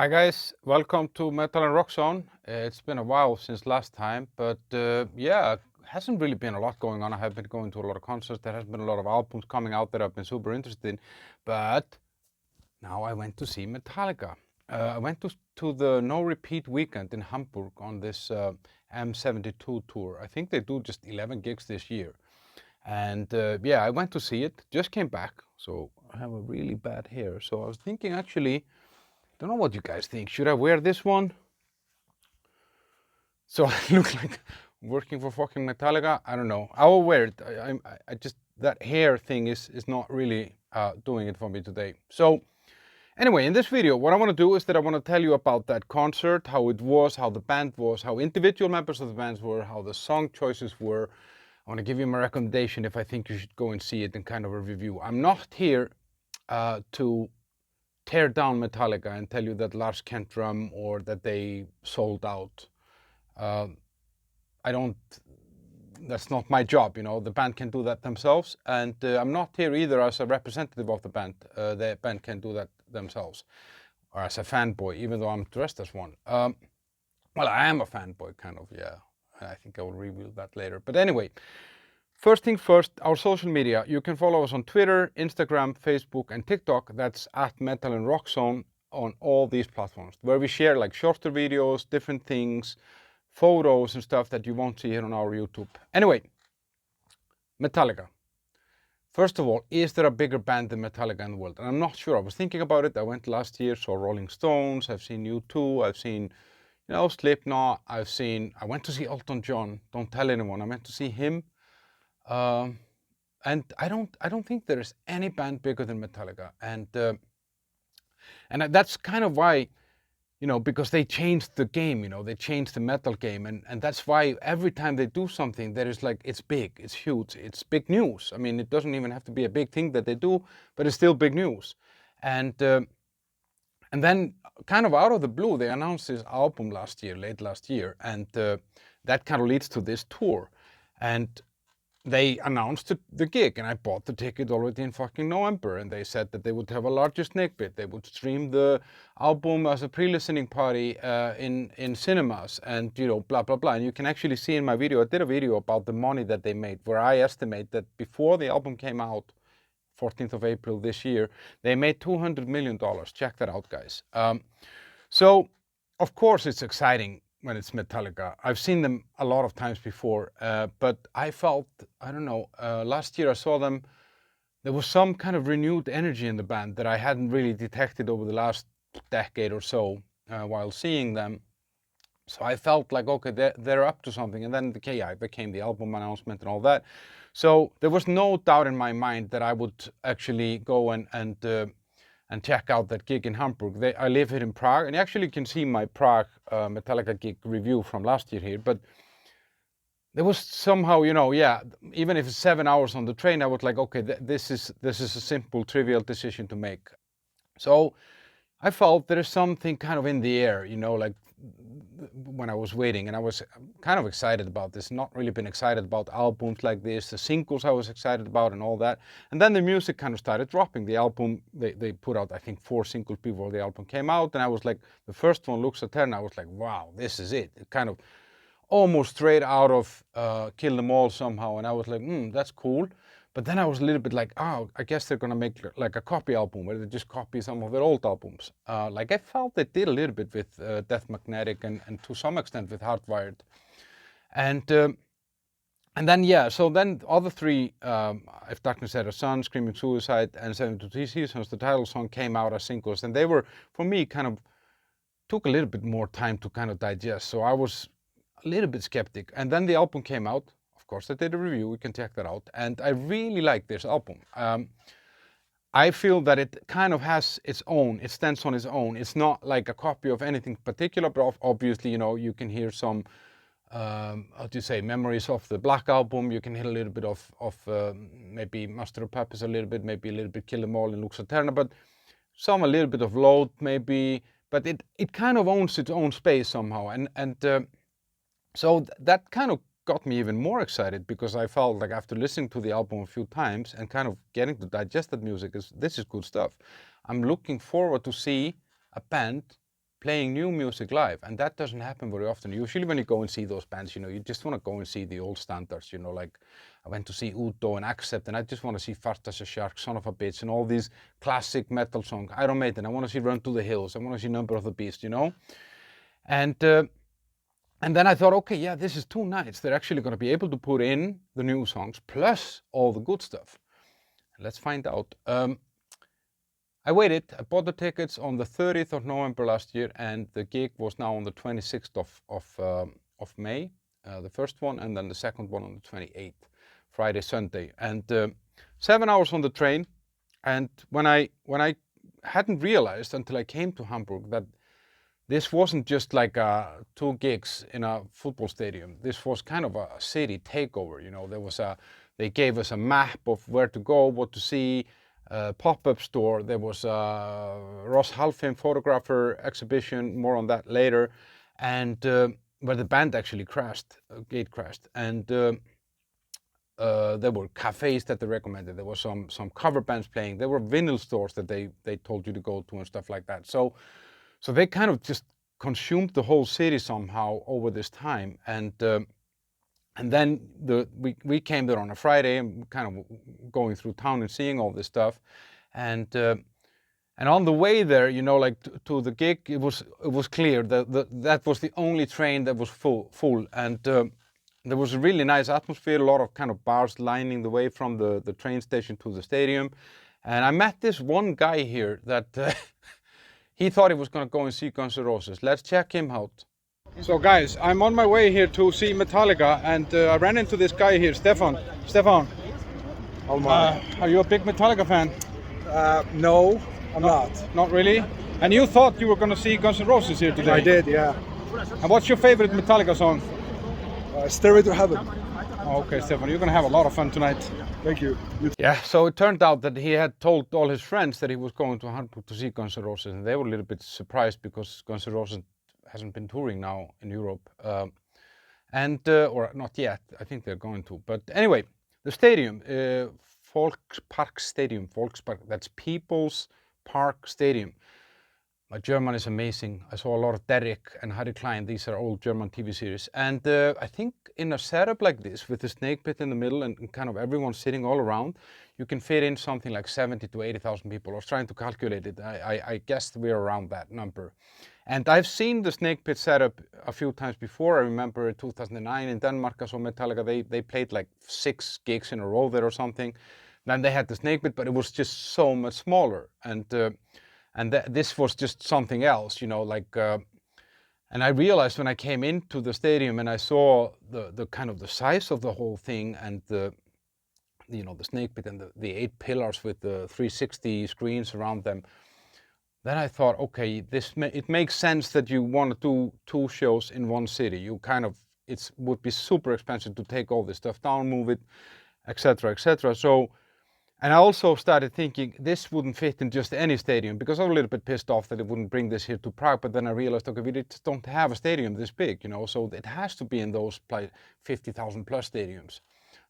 Hi guys, welcome to Metal and Rock Zone. It's been a while since last time, but yeah, hasn't really been a lot going on. I have been going to a lot of concerts. There has been a lot of albums coming out that I've been super interested in, but now I went to see Metallica. I went to the No Repeat weekend in Hamburg on this M72 tour. I think they do just 11 gigs this year. And yeah, I went to see it, just came back, so I have a really bad hair. So I was thinking actually, don't know what you guys think. Should I wear this one? So I look like working for fucking Metallica. I don't know. I will wear it. I just that hair thing is not really doing it for me today. So anyway, in this video, what I want to do is that I want to tell you about that concert, how it was, how the band was, how individual members of the bands were, how the song choices were. I want to give you my recommendation if I think you should go and see it in kind of a review. I'm not here to tear down Metallica and tell you that Lars can't drum or that they sold out. I don't, that's not my job, you know, the band can do that themselves, and I'm not here either as a representative of the band can do that themselves, or as a fanboy, even though I'm dressed as one. Well, I am a fanboy, kind of, yeah, I think I will reveal that later, but anyway, first thing first, our social media. You can follow us on Twitter, Instagram, Facebook, and TikTok. That's at Metal and Rock Zone on all these platforms, where we share like shorter videos, different things, photos and stuff that you won't see here on our YouTube. Anyway, Metallica. First of all, is there a bigger band than Metallica in the world? And I'm not sure. I was thinking about it. I went last year, saw Rolling Stones. I've seen U2. I've seen, Slipknot. I went to see Elton John. Don't tell anyone. I went to see him. And I don't think there is any band bigger than Metallica, and that's kind of why, because they changed the game, they changed the metal game, and that's why every time they do something, there is like it's big, it's huge, it's big news. I mean, it doesn't even have to be a big thing that they do, but it's still big news, and then kind of out of the blue, they announced this album late last year, and that kind of leads to this tour, and they announced the gig, and I bought the ticket already in fucking November, and they said that they would have a larger snake bit. They would stream the album as a pre-listening party in cinemas, and blah blah blah. And you can actually see in my video, I did a video about the money that they made, where I estimate that before the album came out, 14th of April this year, they made $200 million. Check that out, guys. So of course it's exciting when it's Metallica. I've seen them a lot of times before, but I felt, I don't know, last year I saw them, there was some kind of renewed energy in the band that I hadn't really detected over the last decade or so while seeing them. So I felt like, okay, they're up to something. And then became the album announcement and all that. So there was no doubt in my mind that I would actually go and check out that gig in Hamburg. I live here in Prague, and you actually can see my Prague Metallica gig review from last year here, but there was somehow, even if it's 7 hours on the train, I was like, okay, this is a simple, trivial decision to make. So I felt there is something kind of in the air, like when I was waiting, and I was kind of excited about this, not really been excited about albums like this, the singles I was excited about and all that. And then the music kind of started dropping. The album, they put out, I think, 4 singles before the album came out, and I was like, the first one, Lux Eterna, I was like, wow, this is it. It kind of almost straight out of Kill Them All somehow, and I was like, that's cool. But then I was a little bit like, oh, I guess they're gonna make like a copy album where they just copy some of their old albums. Like I felt they did a little bit with Death Magnetic and to some extent with Hardwired. And then, so then the other 3, If Darkness Had a Sun, Screaming Suicide, and 72 Seasons, the title song came out as singles. And they were, for me, kind of took a little bit more time to kind of digest. So I was a little bit skeptic. And then the album came out. Of course, I did a review, we can check that out. And I really like this album. I feel that it kind of has its own, it stands on its own. It's not like a copy of anything particular, but obviously, you can hear some, memories of the Black Album. You can hear a little bit of maybe Master of Puppets a little bit, maybe a little bit Kill Them All and Lux Eterna, but some a little bit of Load maybe, but it kind of owns its own space somehow. So that kind of got me even more excited, because I felt like after listening to the album a few times and kind of getting to digest that music, this is good stuff. I'm looking forward to see a band playing new music live, and that doesn't happen very often. Usually when you go and see those bands, you just want to go and see the old standards, like I went to see Udo and Accept, and I just want to see Fart as a Shark, Son of a Bitch, and all these classic metal songs. Iron Maiden, I want to see Run to the Hills, I want to see Number of the Beast, And then I thought, okay, yeah, this is 2 nights. They're actually going to be able to put in the new songs plus all the good stuff. Let's find out. I waited. I bought the tickets on the 30th of November last year, and the gig was now on the 26th of May, the first one, and then the second one on the 28th, Friday, Sunday. And 7 hours on the train. And when I hadn't realized until I came to Hamburg that this wasn't just like 2 gigs in a football stadium. This was kind of a city takeover. They gave us a map of where to go, what to see, pop-up store. There was a Ross Halfin photographer exhibition, more on that later, and where the band actually gate crashed. And there were cafes that they recommended. There was some cover bands playing. There were vinyl stores that they told you to go to and stuff like that. So they kind of just consumed the whole city somehow over this time, and then we came there on a Friday and kind of going through town and seeing all this stuff, and on the way there, like to the gig, it was clear that was the only train that was full, and there was a really nice atmosphere, a lot of kind of bars lining the way from the train station to the stadium, and I met this one guy here that. He thought he was going to go and see Guns N' Roses. Let's check him out. So guys, I'm on my way here to see Metallica, and I ran into this guy here, Stefan. Stefan, are you a big Metallica fan? No, I'm not. Not really? And you thought you were going to see Guns N' Roses here today? I did, yeah. And what's your favorite Metallica song? Stairway to Heaven. Okay, Stefan, you're going to have a lot of fun tonight. Thank you. Yeah, so it turned out that he had told all his friends that he was going to Hamburg to see Guns N' Roses, and they were a little bit surprised because Guns N' Roses hasn't been touring now in Europe, or not yet. I think they're going to. But anyway, the stadium, Volkspark Stadium, that's People's Park Stadium. My German is amazing. I saw a lot of Derek and Harry Klein. These are old German TV series. And I think in a setup like this, with the snake pit in the middle and kind of everyone sitting all around, you can fit in something like 70 to 80,000 people. I was trying to calculate it. I guessed we're around that number. And I've seen the snake pit setup a few times before. I remember in 2009 in Denmark, I saw Metallica. They played like 6 gigs in a row there or something. Then they had the snake pit, but it was just so much smaller. And this was just something else, and I realized when I came into the stadium and I saw the kind of the size of the whole thing and the snake pit and the 8 pillars with the 360 screens around them, then I thought, okay, it makes sense that you want to do 2 shows in one city. It would be super expensive to take all this stuff down, move it, etc., etc. And I also started thinking this wouldn't fit in just any stadium, because I was a little bit pissed off that it wouldn't bring this here to Prague, but then I realized, okay, we just don't have a stadium this big, so it has to be in those 50,000 plus stadiums.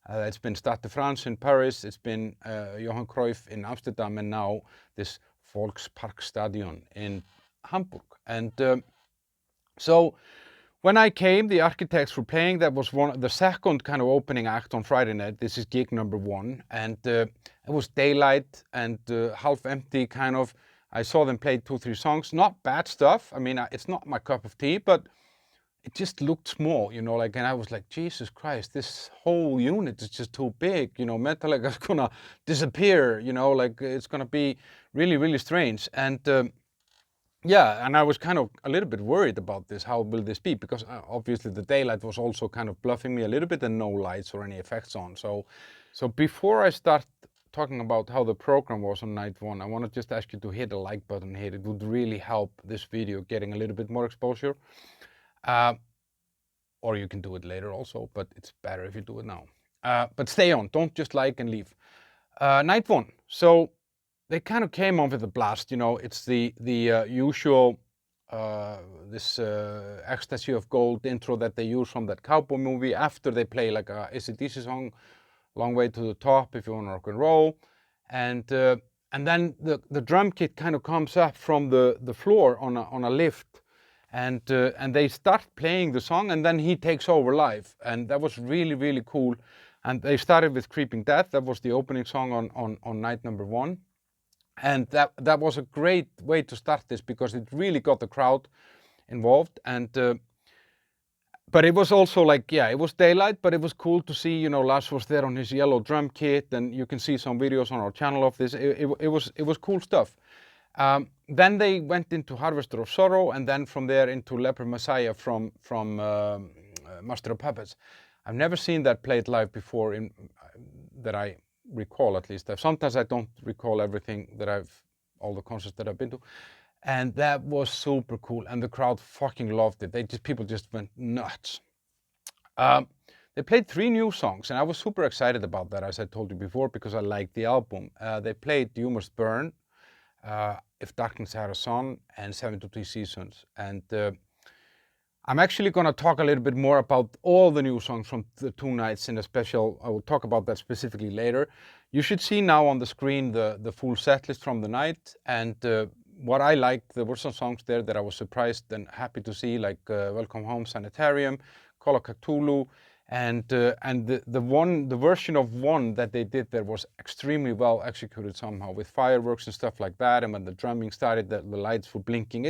It's been Stade de France in Paris, it's been Johan Cruyff in Amsterdam, and now this Volkspark Stadion in Hamburg. And so when I came, the architects were playing. That was the second kind of opening act on Friday night. This is gig number 1, and it was daylight and half empty kind of. I saw them play 2-3 songs, not bad stuff. I mean, it's not my cup of tea, but it just looked small, and I was like, Jesus Christ, this whole unit is just too big. Metallica's gonna disappear. It's gonna be really, really strange. And yeah, and I was kind of a little bit worried about this. How will this be? Because obviously the daylight was also kind of bluffing me a little bit, and no lights or any effects on. So before I start talking about how the program was on night 1, I want to just ask you to hit the like button here. It would really help this video getting a little bit more exposure. Or you can do it later also, but it's better if you do it now. But stay on, don't just like and leave. Night 1. So they kind of came on with a blast, it's the usual, this Ecstasy of Gold intro that they use from that cowboy movie after they play like a AC/DC song, Long Way to the Top, If You Want to Rock and Roll. And and then the drum kit kind of comes up from the floor on a lift, and they start playing the song, and then he takes over live, and that was really, really cool. And they started with Creeping Death. That was the opening song on night number 1. And that was a great way to start this, because it really got the crowd involved. And but it was also like, yeah, it was daylight, but it was cool to see, you know, Lars was there on his yellow drum kit, and you can see some videos on our channel of this. It was cool stuff. Then they went into Harvester of Sorrow, and then from there into Leper Messiah from Master of Puppets. I've never seen that played live before, that I recall, at least. Sometimes I don't recall everything all the concerts that I've been to. And that was super cool, and the crowd fucking loved it. People just went nuts. They played 3 new songs, and I was super excited about that, as I told you before, because I liked the album. They played You Must Burn, If Darkness Had a Son, and 73 Seasons. And I'm actually going to talk a little bit more about all the new songs from the 2 nights in a special. I will talk about that specifically later. You should see now on the screen the full set list from the night, and what I liked, there were some songs there that I was surprised and happy to see, like Welcome Home Sanitarium, Call of Cthulhu, and the version of One that they did there was extremely well executed somehow, with fireworks and stuff like that. And when the drumming started, the lights were blinking.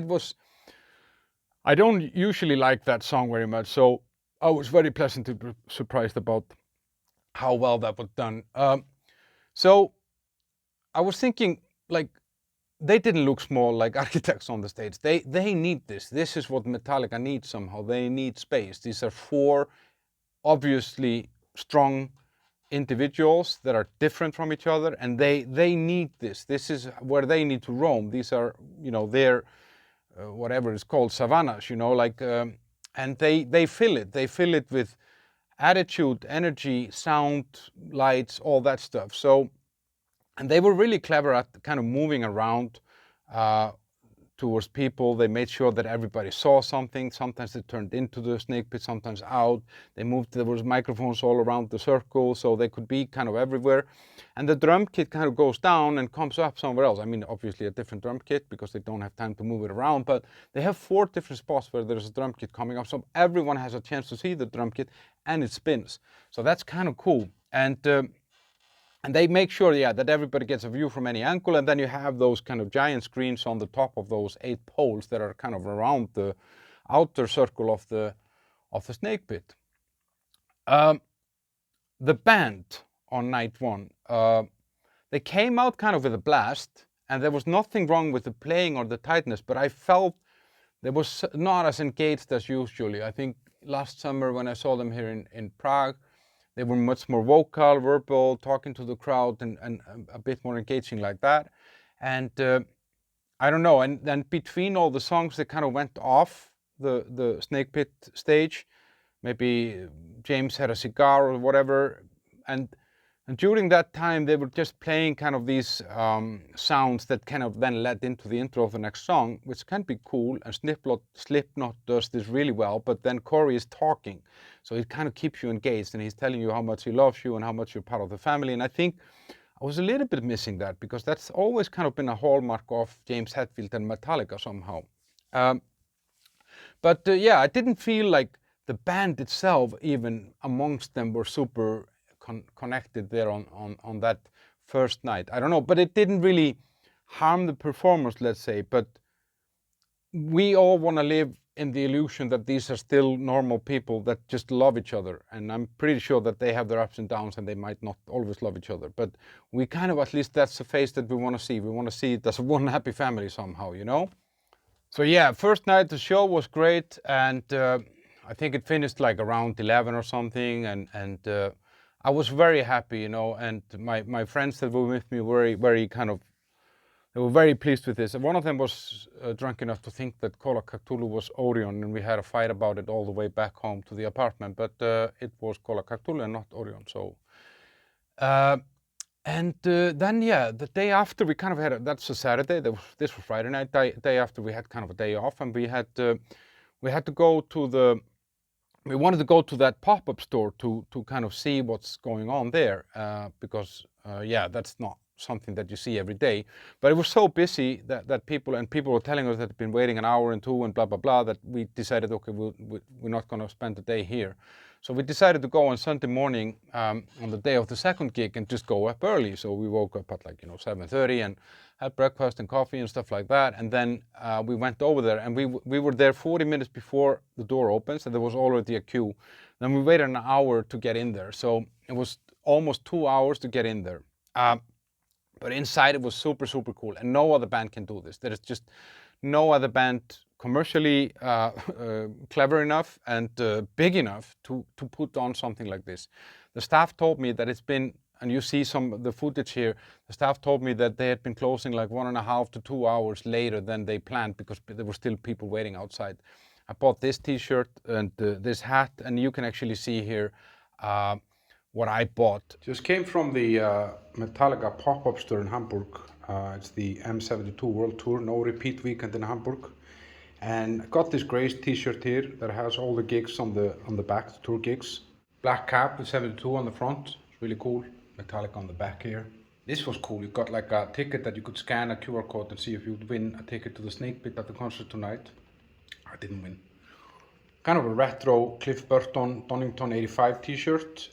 I don't usually like that song very much, so I was very pleasantly surprised about how well that was done. So I was thinking, like, they didn't look small like architects on the stage. They need this. This is what Metallica needs somehow. They need space. These are 4 obviously strong individuals that are different from each other, and they need this. This is where they need to roam. These are, you know, their whatever it's called, savannas, you know, like, and they fill it. They fill it with attitude, energy, sound, lights, all that stuff. So, and they were really clever at kind of moving around towards people. They made sure that everybody saw something. Sometimes they turned into the snake pit, sometimes out. They moved, there was microphones all around the circle, so they could be kind of everywhere. And the drum kit kind of goes down and comes up somewhere else. I mean, obviously a different drum kit, because they don't have time to move it around, but they have 4 different spots where there's a drum kit coming up, so everyone has a chance to see the drum kit, and it spins. So that's kind of cool. And they make sure, yeah, that everybody gets a view from any angle, and then you have those kind of giant screens on the top of those 8 poles that are kind of around the outer circle of the snake pit. The band on night 1, they came out kind of with a blast, and there was nothing wrong with the playing or the tightness, but I felt they was not as engaged as usually. I think last summer when I saw them here in Prague, they were much more vocal, verbal, talking to the crowd, and a bit more engaging like that. And I don't know, and then between all the songs, they kind of went off the snake pit stage. Maybe James had a cigar or whatever, and during that time, they were just playing kind of these sounds that kind of then led into the intro of the next song, which can be cool, and Slipknot does this really well, but then Corey is talking, so it kind of keeps you engaged, and he's telling you how much he loves you and how much you're part of the family. And I think I was a little bit missing that, because that's always kind of been a hallmark of James Hetfield and Metallica somehow. But yeah, I didn't feel like the band itself, even amongst them, were super connected there on that first night. I don't know, but it didn't really harm the performance, let's say. But we all want to live in the illusion that these are still normal people that just love each other. And I'm pretty sure that they have their ups and downs, and they might not always love each other. But we kind of, at least that's the face that we want to see. We want to see it as one happy family somehow, you know? So yeah, first night the show was great, and I think it finished like around 11 or something, and I was very happy, you know, and my friends that were with me were very kind of, they were very pleased with this. And one of them was drunk enough to think that Call of Cthulhu was Orion, and we had a fight about it all the way back home to the apartment, but it was Call of Cthulhu and not Orion. So, then yeah, the day after we kind of had, that's a Saturday, this was Friday night, day after we had kind of a day off, and we had to go to we wanted to go to that pop-up store to kind of see what's going on there, because yeah, that's not something that you see every day. But it was so busy that people were telling us that they'd been waiting an hour and two and blah, blah, blah, that we decided, okay, we're not going to spend the day here. So we decided to go on Sunday morning on the day of the second gig and just go up early. So we woke up at 7:30 and had breakfast and coffee and stuff like that. And then we went over there, and we were there 40 minutes before the door opens, and there was already a queue. Then we waited an hour to get in there. So it was almost 2 hours to get in there. But inside it was super, super cool. And no other band can do this. There is just no other band commercially clever enough and big enough to put on something like this. The staff told me that it's been, and you see some of the footage here, the staff told me that they had been closing like 1.5 to 2 hours later than they planned because there were still people waiting outside. I bought this t-shirt and this hat, and you can actually see here what I bought. Just came from the Metallica pop-up store in Hamburg. It's the M72 World Tour, No Repeat weekend in Hamburg. And I got this gray t-shirt here that has all the gigs on the back, the tour gigs. Black cap with 72 on the front, it's really cool. Metallica on the back here. This was cool, you got like a ticket that you could scan a QR code and see if you'd win a ticket to the Snake Pit at the concert tonight. I didn't win. Kind of a retro Cliff Burton Donington 85 t-shirt.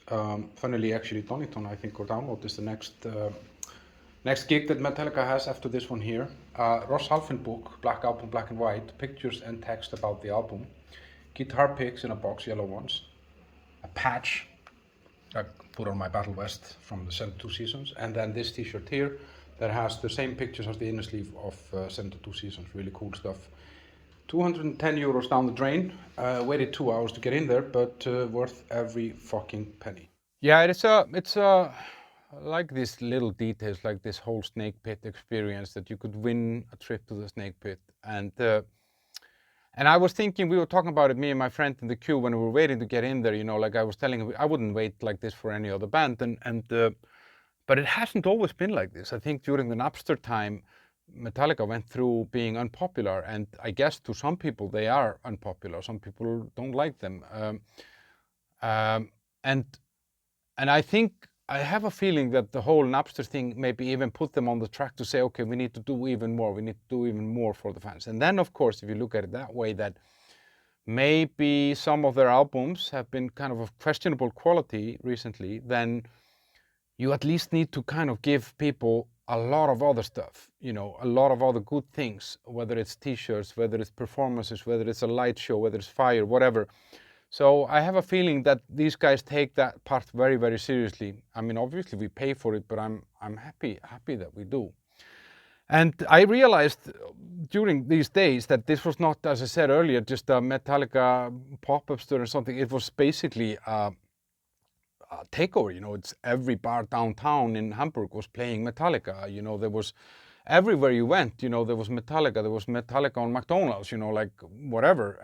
Funnily, actually, Donington, I think, or Download is the next gig that Metallica has after this one here. Ross Halfin book, Black Album, Black and White, pictures and text about the album. Guitar picks in a box, yellow ones. A patch I put on my battle vest from the 72 Seasons. And then this t-shirt here that has the same pictures as the inner sleeve of 72 Seasons. Really cool stuff. 210 euros down the drain. Waited 2 hours to get in there, but worth every fucking penny. Yeah, it's like these little details, like this whole Snake Pit experience, that you could win a trip to the Snake Pit. And I was thinking, we were talking about it, me and my friend in the queue, when we were waiting to get in there, like I was telling him, I wouldn't wait like this for any other band. But it hasn't always been like this. I think during the Napster time, Metallica went through being unpopular, and I guess to some people they are unpopular. Some people don't like them, and I think I have a feeling that the whole Napster thing maybe even put them on the track to say, okay, we need to do even more. We need to do even more for the fans. And then, of course, if you look at it that way, that maybe some of their albums have been kind of questionable quality recently, then you at least need to kind of give people a lot of other stuff, a lot of other good things, whether it's t-shirts, whether it's performances, whether it's a light show, whether it's fire, whatever. So I have a feeling that these guys take that part very, very seriously. I mean, obviously we pay for it, but I'm happy that we do. And I realized during these days that this was not, as I said earlier, just a Metallica pop-up store or something. It was basically a takeover. It's every bar downtown in Hamburg was playing Metallica. There was everywhere you went, there was Metallica. There was Metallica on McDonald's, like whatever.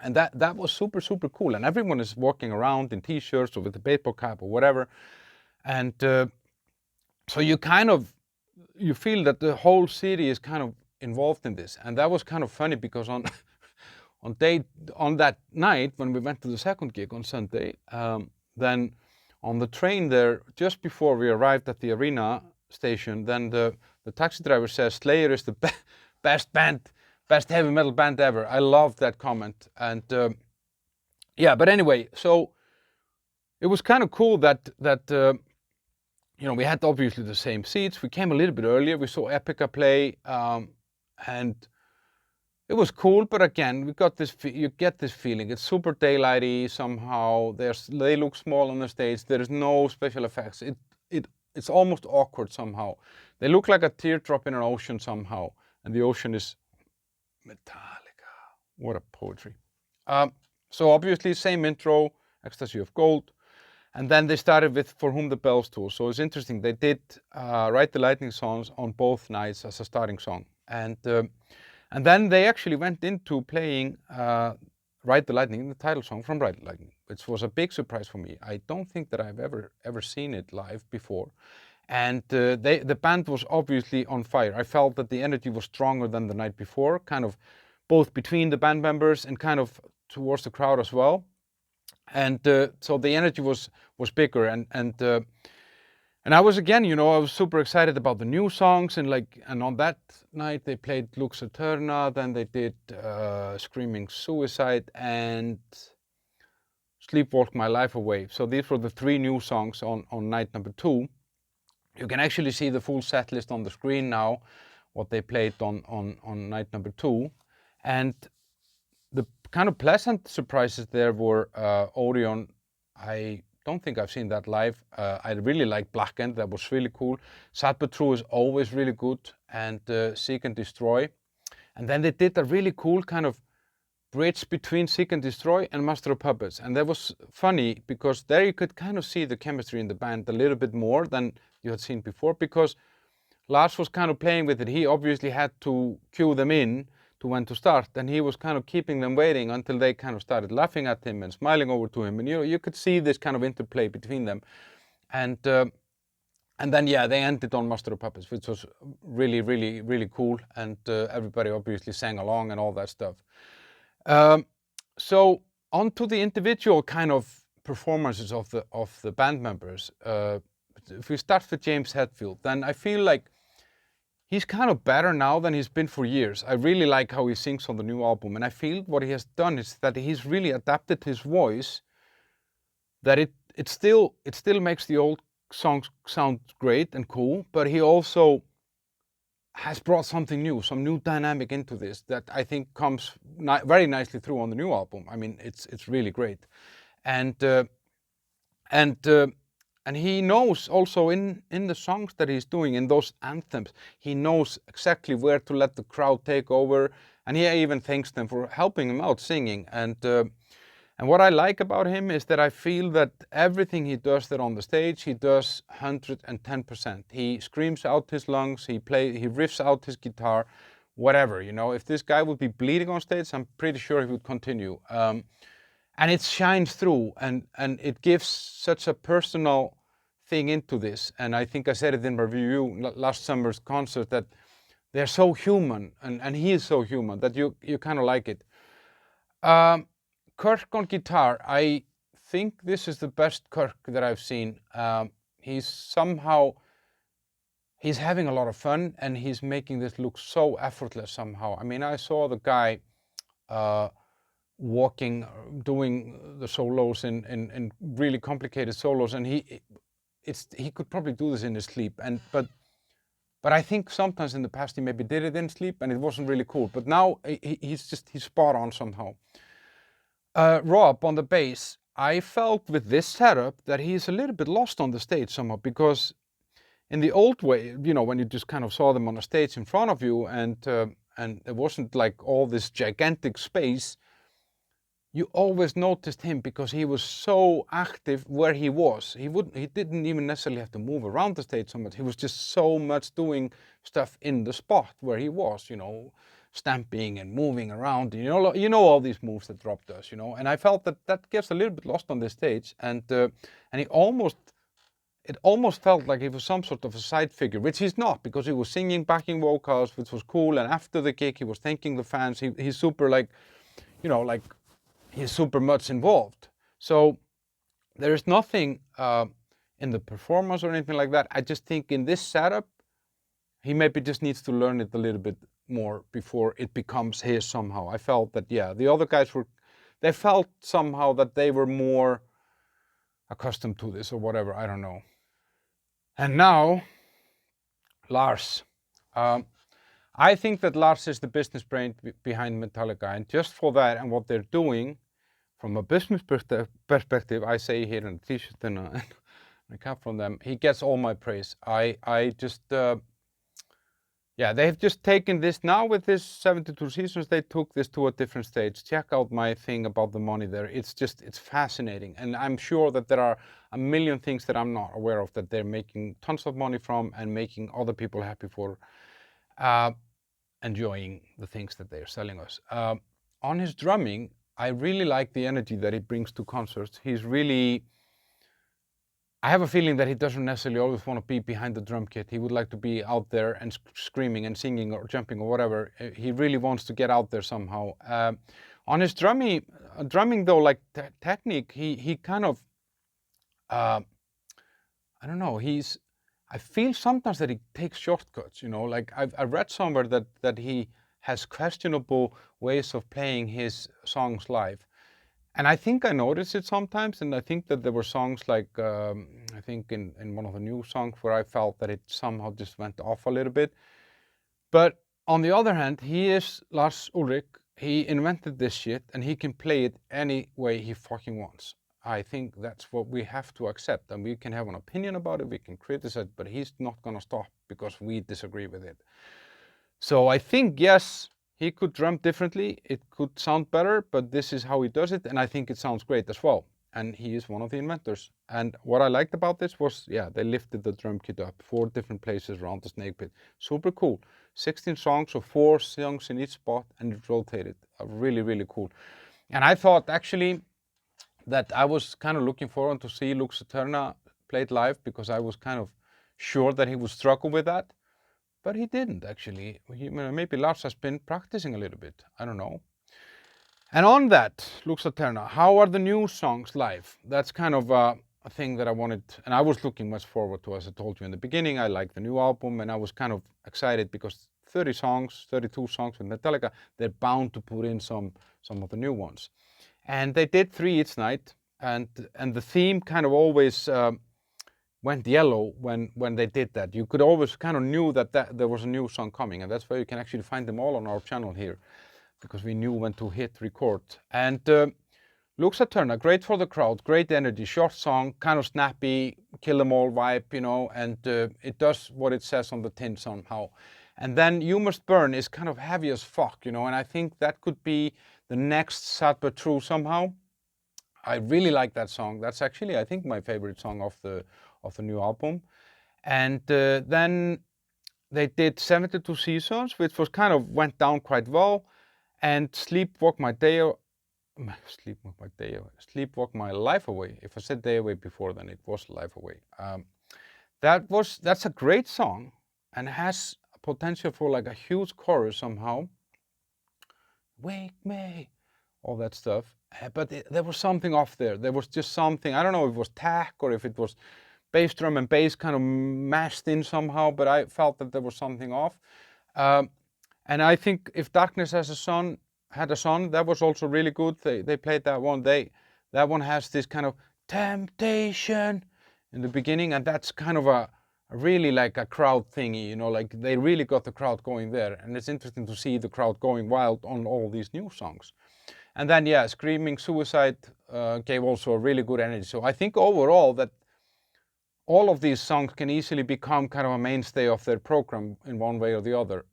And that was super, super cool. And everyone is walking around in t-shirts or with a baseball cap or whatever. And so you feel that the whole city is kind of involved in this. And that was kind of funny because on that night when we went to the second gig on Sunday, then on the train there, just before we arrived at the arena station, then the taxi driver says Slayer is the best heavy metal band ever. I love that comment. And yeah, but anyway, so it was kind of cool that we had obviously the same seats. We came a little bit earlier. We saw Epica play, and it was cool. But again, you get this feeling. It's super daylighty somehow. They look small on the stage. There is no special effects. It's almost awkward somehow. They look like a teardrop in an ocean somehow, and the ocean is Metallica. What a poetry. So obviously same intro, Ecstasy of Gold. And then they started with For Whom the Bells Toll. So it's interesting. They did Ride the Lightning songs on both nights as a starting song. And then they actually went into playing Ride the Lightning, the title song from Ride the Lightning, which was a big surprise for me. I don't think that I've ever seen it live before. And the band was obviously on fire. I felt that the energy was stronger than the night before, kind of both between the band members and kind of towards the crowd as well. And so the energy was bigger. And And I was again, you know, I was super excited about the new songs, and on that night they played Lux Eterna, then they did Screaming Suicide and Sleepwalk My Life Away. So these were the 3 new songs on night number 2. You can actually see the full set list on the screen now, what they played on night number 2. And the kind of pleasant surprises there were Orion. I don't think I've seen that live. I really like Blackened, that was really cool. Sad But True is always really good, and Seek and Destroy. And then they did a really cool kind of bridge between Seek and Destroy and Master of Puppets. And that was funny because there you could kind of see the chemistry in the band a little bit more than you had seen before, because Lars was kind of playing with it. He obviously had to cue them in to when to start, and he was kind of keeping them waiting until they kind of started laughing at him and smiling over to him. And you know, you could see this kind of interplay between them. And then yeah, they ended on Master of Puppets, which was really, really, really cool. And everybody obviously sang along and all that stuff. So on to the individual kind of performances of the band members. If we start with James Hetfield, then I feel like he's kind of better now than he's been for years. I really like how he sings on the new album, and I feel what he has done is that he's really adapted his voice, that it still makes the old songs sound great and cool, but he also has brought something new, some new dynamic into this that I think comes very nicely through on the new album. I mean, it's really great, and he knows also in the songs that he's doing, in those anthems, he knows exactly where to let the crowd take over, and he even thanks them for helping him out singing. And what I like about him is that I feel that everything he does there on the stage, he does 110%. He screams out his lungs, he riffs out his guitar, whatever, you know. If this guy would be bleeding on stage, I'm pretty sure he would continue. And it shines through, and it gives such a personal thing into this. And I think I said it in my review last summer's concert, that they're so human, and he is so human, that you kind of like it. Kirk on guitar, I think this is the best Kirk that I've seen. He's having a lot of fun, and he's making this look so effortless somehow. I mean, I saw the guy doing the solos in really complicated solos, and he could probably do this in his sleep. But I think sometimes in the past he maybe did it in sleep, and it wasn't really cool. But now he's spot on somehow. Rob on the bass, I felt with this setup that he's a little bit lost on the stage somehow, because in the old way, you know, when you just kind of saw them on a stage in front of you, and it wasn't like all this gigantic space, you always noticed him because he was so active where he was. He didn't even necessarily have to move around the stage so much. He was just so much doing stuff in the spot where he was, you know, stamping and moving around. You know all these moves that Rob does, you know. And I felt that gets a little bit lost on this stage, and it almost felt like he was some sort of a side figure, which he's not, because he was singing backing vocals, which was cool. And after the gig, he was thanking the fans. He's super, like, you know, like, he's super much involved. So there is nothing in the performance or anything like that. I just think in this setup, he maybe just needs to learn it a little bit more before it becomes his somehow. I felt that, yeah, the other guys they felt somehow that they were more accustomed to this or whatever, I don't know. And now, Lars. I think that Lars is the business brain behind Metallica, and just for that and what they're doing, from a business perspective, I say here in a t-shirt and a cap from them, he gets all my praise. I just, yeah, they've just taken this now with this 72 seasons, they took this to a different stage. Check out my thing about the money there. It's fascinating. And I'm sure that there are a million things that I'm not aware of that they're making tons of money from and making other people happy for, enjoying the things that they're selling us. On his drumming, I really like the energy that he brings to concerts. I have a feeling that he doesn't necessarily always want to be behind the drum kit. He would like to be out there and screaming and singing or jumping or whatever. He really wants to get out there somehow. On his drumming though, like technique, he kind of, I don't know, he's I feel sometimes that he takes shortcuts, you know, like I read somewhere that he has questionable ways of playing his songs live. And I think I noticed it sometimes, and I think that there were songs like, I think in one of the new songs where I felt that it somehow just went off a little bit. But on the other hand, he is Lars Ulrich. He invented this shit, and he can play it any way he fucking wants. I think that's what we have to accept, and we can have an opinion about it, we can criticize it, but he's not gonna stop because we disagree with it. So I think, yes, he could drum differently, it could sound better, but this is how he does it, and I think it sounds great as well. And he is one of the inventors. And what I liked about this was, yeah, they lifted the drum kit up 4 different places around the snake pit. Super cool. 16 songs, so 4 songs in each spot, and it rotated. Really, really cool. And I thought actually that I was kind of looking forward to see Lux Eterna played live, because I was kind of sure that he would struggle with that. But he didn't actually. Maybe Lars has been practicing a little bit. I don't know. And on that, Lux Eterna, how are the new songs live? That's kind of a thing that I wanted, and I was looking much forward to. As I told you in the beginning, I like the new album, and I was kind of excited because 30 songs, 32 songs with Metallica, they're bound to put in some of the new ones. And they did 3 each night, and the theme kind of always went yellow when they did that. You could always kind of knew that there was a new song coming, and that's why you can actually find them all on our channel here, because we knew when to hit record. And Lux Eterna, great for the crowd, great energy, short song, kind of snappy, kill them all vibe, you know, and it does what it says on the tin somehow. And then You Must Burn is kind of heavy as fuck, you know, and I think that could be the next Sad But True somehow. I really like that song. That's actually, I think, my favorite song of the new album. And then they did 72 Seasons, which was kind of went down quite well. And Sleepwalk My Life Away. If I said Day Away before, then it was Life Away. That's a great song, and has potential for like a huge chorus somehow. Wake me, all that stuff. But there was something off there. There was just something. I don't know if it was tack or if it was bass drum and bass kind of mashed in somehow, but I felt that there was something off. And I think If Darkness Had a Son, that was also really good. They played that one. That one has this kind of temptation in the beginning, and that's kind of a really like a crowd thingy, you know, like they really got the crowd going there. And it's interesting to see the crowd going wild on all these new songs. And then, yeah, Screaming Suicide gave also a really good energy. So I think overall that all of these songs can easily become kind of a mainstay of their program in one way or the other.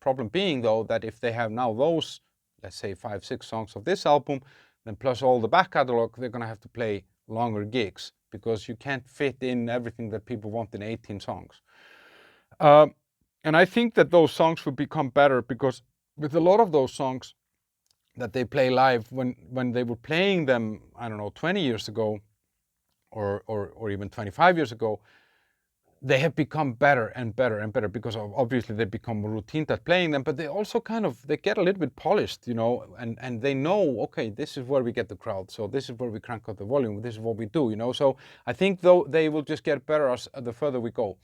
Problem being, though, that if they have now those, let's say 5, 6 songs of this album, then plus all the back catalog, they're going to have to play longer gigs, because you can't fit in everything that people want in 18 songs. And I think that those songs will become better, because with a lot of those songs that they play live, when they were playing them, I don't know, 20 years ago, or even 25 years ago, they have become better and better and better, because obviously they become routine at playing them, but they also kind of, they get a little bit polished, you know, and they know, okay, this is where we get the crowd, so this is where we crank up the volume, this is what we do, you know. So I think though they will just get better as the further we go.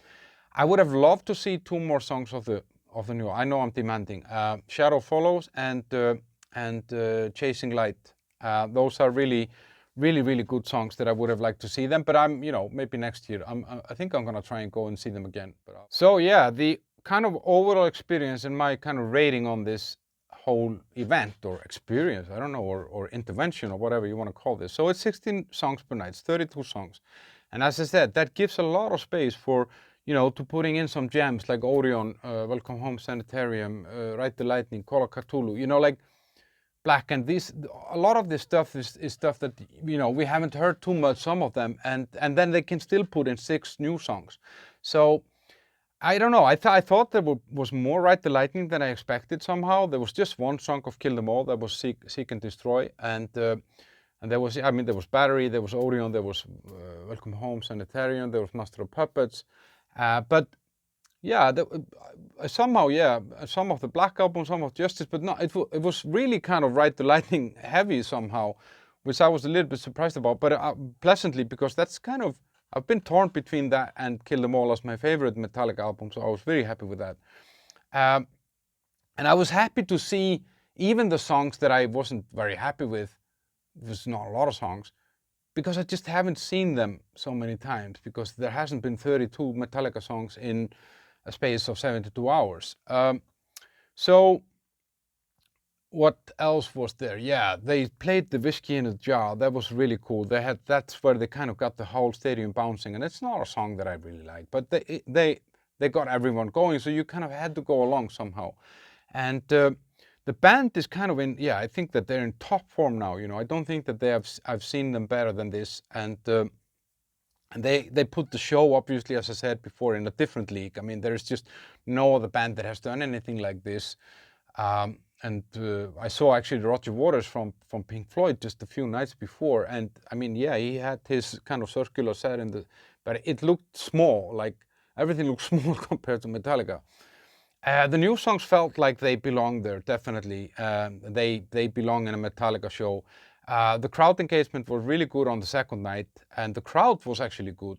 I would have loved to see 2 more songs of the new. I know I'm demanding. Shadow Follows and Chasing Light. Those are really good songs that I would have liked to see them, but I'm, you know, maybe next year. I think I'm gonna try and go and see them again. So yeah, the kind of overall experience and my kind of rating on this whole event or experience, I don't know, or intervention or whatever you want to call this. So it's 16 songs per night, it's 32 songs. And as I said, that gives a lot of space for, you know, to putting in some gems like Orion, Welcome Home Sanitarium, Ride the Lightning, Call of Cthulhu, you know, like Black, and a lot of this stuff is stuff that, you know, we haven't heard too much, some of them, and then they can still put in 6 new songs. So I don't know, I thought there was more Ride the Lightning than I expected somehow. There was just 1 song of Kill Them All that was Seek and Destroy, and there was, I mean, there was Battery, there was Orion, there was Welcome Home Sanitarium, there was Master of Puppets, but yeah, somehow, yeah, some of the Black Album, some of Justice, but no, it was really kind of Ride the Lightning heavy somehow, which I was a little bit surprised about, but pleasantly, because that's kind of I've been torn between that and Kill Them All as my favorite Metallica album, so I was very happy with that. And I was happy to see even the songs that I wasn't very happy with, there's not a lot of songs, because I just haven't seen them so many times, because there hasn't been 32 Metallica songs in a space of 72 hours. So what else was there? Yeah, they played the Whiskey in a Jar. That was really cool. That's where they kind of got the whole stadium bouncing, and it's not a song that I really like, but they got everyone going, so you kind of had to go along somehow. And the band is kind of in, yeah, I think that they're in top form now. I don't think that I've seen them better than this, and they put the show, obviously, as I said before, in a different league. I mean, there's just no other band that has done anything like this. And I saw actually Roger Waters from Pink Floyd just a few nights before, and I mean, yeah, he had his kind of circular set but it looked small, like everything looked small compared to Metallica. The new songs felt like they belong there, definitely. They belong in a Metallica show. The crowd engagement was really good on the second night, and the crowd was actually good.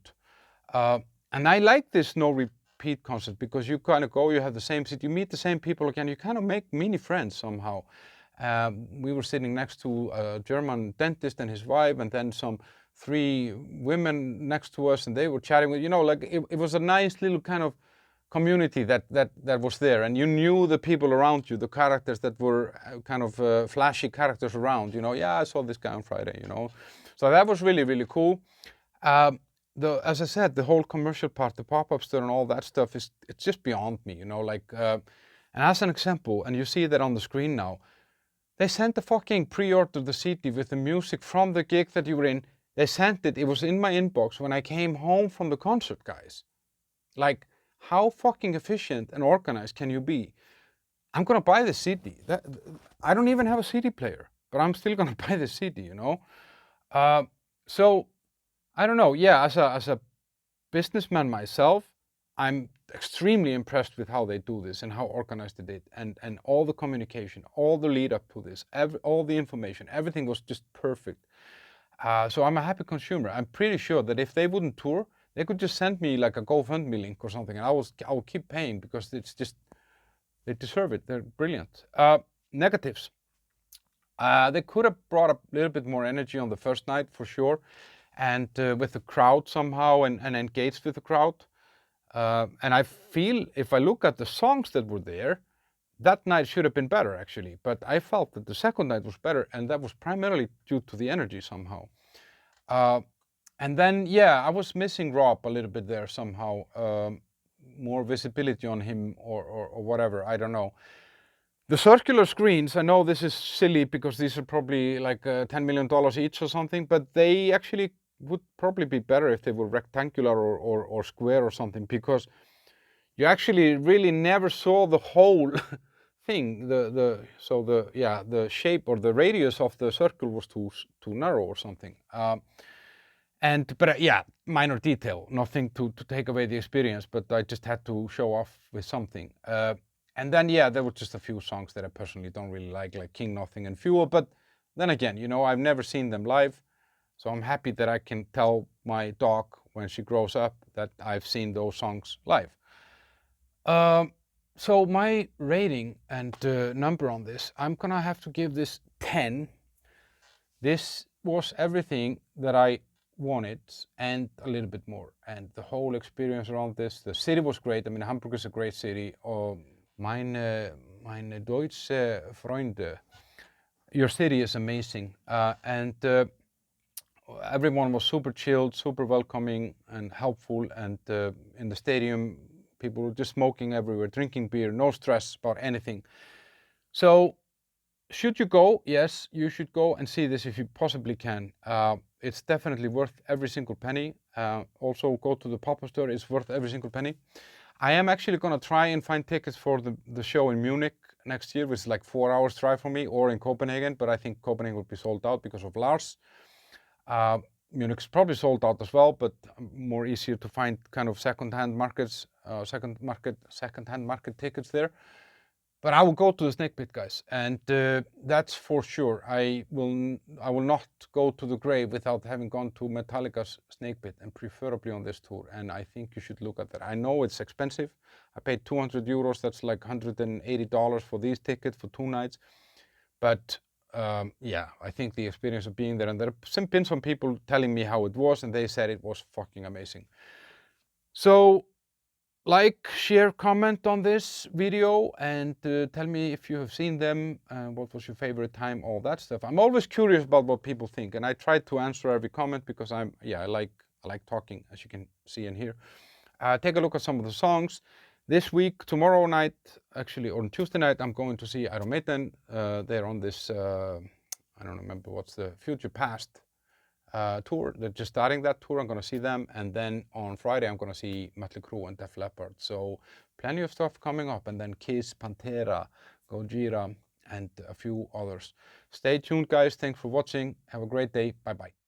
And I like this No Repeat concert because you kind of go, you have the same seat, you meet the same people again, you kind of make mini friends somehow. We were sitting next to a German dentist and his wife, and then some 3 women next to us, and they were chatting with, like it was a nice little kind of community that was there, and you knew the people around you, the characters that were kind of flashy characters around, yeah, I saw this guy on Friday, So that was really, really cool. As I said, the whole commercial part, the pop-up store and all that stuff it's just beyond me, and as an example, and you see that on the screen now, they sent the fucking pre-order the CD with the music from the gig that you were in. They sent it was in my inbox when I came home from the concert, guys. Like, how fucking efficient and organized can you be? I'm gonna buy the CD. I don't even have a CD player, but I'm still gonna buy the CD, So I don't know. Yeah, as a businessman myself, I'm extremely impressed with how they do this and how organized it is, and all the communication, all the lead up to this, all the information, everything was just perfect. So I'm a happy consumer. I'm pretty sure that if they wouldn't tour, they could just send me like a GoFundMe link or something, and I will keep paying because it's just, they deserve it. They're brilliant. Negatives. They could have brought a little bit more energy on the first night for sure, and with the crowd somehow, and engaged with the crowd. And I feel if I look at the songs that were there, that night should have been better actually, but I felt that the second night was better, and that was primarily due to the energy somehow. And then, yeah, I was missing Rob a little bit there somehow. More visibility on him or whatever, I don't know. The circular screens, I know this is silly because these are probably like $10 million each or something, but they actually would probably be better if they were rectangular or square or something, because you actually really never saw the whole thing. The shape or the radius of the circle was too narrow or something. But yeah, minor detail, nothing to take away the experience, but I just had to show off with something. And then, yeah, there were just a few songs that I personally don't really like King Nothing and Fuel, but then again, I've never seen them live, so I'm happy that I can tell my dog when she grows up that I've seen those songs live. So my rating and number on this, I'm gonna have to give this 10. This was everything that I wanted and a little bit more, and the whole experience around this. The city was great. I mean, Hamburg is a great city. Meine deutsche Freunde, your city is amazing, and everyone was super chilled, super welcoming and helpful, and in the stadium people were just smoking everywhere, drinking beer, no stress about anything. So should you go? Yes, you should go and see this if you possibly can. It's definitely worth every single penny. Also go to the pop-up store, it's worth every single penny. I am actually going to try and find tickets for the show in Munich next year, which is like 4 hours drive for me, or in Copenhagen, but I think Copenhagen will be sold out because of Lars. Munich's probably sold out as well, but more easier to find kind of second-hand market tickets there. But I will go to the snake pit, guys, and that's for sure. I will not go to the grave without having gone to Metallica's snake pit, and preferably on this tour. And I think you should look at that. I know it's expensive. I paid 200 euros. That's like $180 for these tickets for 2 nights. But yeah, I think the experience of being there, and there have been some people telling me how it was, and they said it was fucking amazing. So like, share, comment on this video, and tell me if you have seen them, what was your favorite time, all that stuff. I'm always curious about what people think, and I try to answer every comment because I like talking, as you can see and hear. Take a look at some of the songs. This week, tomorrow night, actually on Tuesday night, I'm going to see Iron Maiden. They're on this, I don't remember what's the Future Past tour. They're just starting that tour. I'm going to see them, and then on Friday I'm going to see Mötley Crüe and Def Leppard. So plenty of stuff coming up, and then Kiss, Pantera, Gojira, and a few others. Stay tuned, guys. Thanks for watching. Have a great day. Bye bye.